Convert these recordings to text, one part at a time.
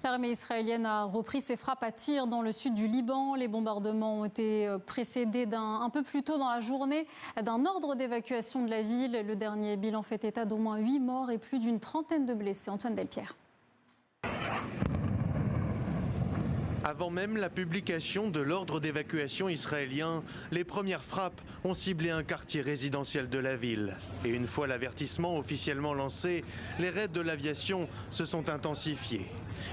L'armée israélienne a repris ses frappes à tir dans le sud du Liban. Les bombardements ont été précédés un peu plus tôt dans la journée d'un ordre d'évacuation de la ville. Le dernier bilan fait état d'au moins 8 morts et plus d'une trentaine de blessés. Antoine Delpierre. Avant même la publication de l'ordre d'évacuation israélien, les premières frappes ont ciblé un quartier résidentiel de la ville. Et une fois l'avertissement officiellement lancé, les raids de l'aviation se sont intensifiés.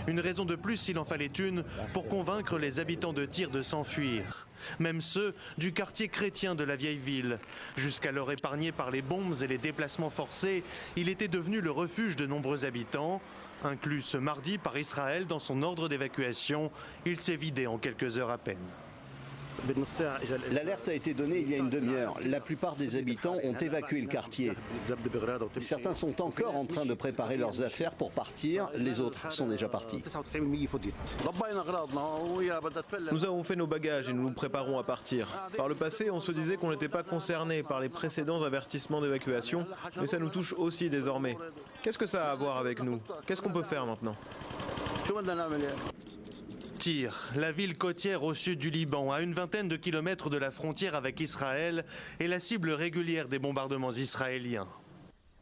Une raison de plus, s'il en fallait une, pour convaincre les habitants de Tyr de s'enfuir. Même ceux du quartier chrétien de la vieille ville. Jusqu'alors épargné par les bombes et les déplacements forcés, il était devenu le refuge de nombreux habitants. Inclus ce mardi par Israël dans son ordre d'évacuation, il s'est vidé en quelques heures à peine. L'alerte a été donnée il y a une demi-heure. La plupart des habitants ont évacué le quartier. Certains sont encore en train de préparer leurs affaires pour partir, les autres sont déjà partis. Nous avons fait nos bagages et nous nous préparons à partir. Par le passé, on se disait qu'on n'était pas concerné par les précédents avertissements d'évacuation, mais ça nous touche aussi désormais. Qu'est-ce que ça a à voir avec nous? Qu'est-ce qu'on peut faire maintenant? Tyr, la ville côtière au sud du Liban, à une vingtaine de kilomètres de la frontière avec Israël, est la cible régulière des bombardements israéliens.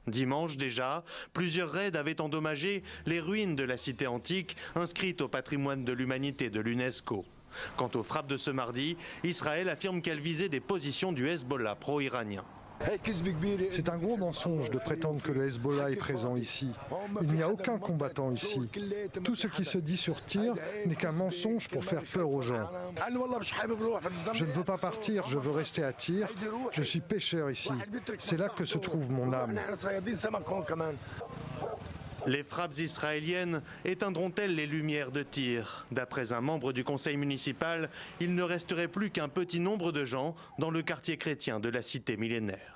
Dimanche déjà, plusieurs raids avaient endommagé les ruines de la cité antique inscrite au patrimoine de l'humanité de l'UNESCO. Quant aux frappes de ce mardi, Israël affirme qu'elle visait des positions du Hezbollah pro-iranien. C'est un gros mensonge de prétendre que le Hezbollah est présent ici. Il n'y a aucun combattant ici. Tout ce qui se dit sur Tyr n'est qu'un mensonge pour faire peur aux gens. Je ne veux pas partir, je veux rester à Tyr. Je suis pêcheur ici. C'est là que se trouve mon âme. Les frappes israéliennes éteindront-elles les lumières de Tyr? D'après un membre du conseil municipal, il ne resterait plus qu'un petit nombre de gens dans le quartier chrétien de la cité millénaire.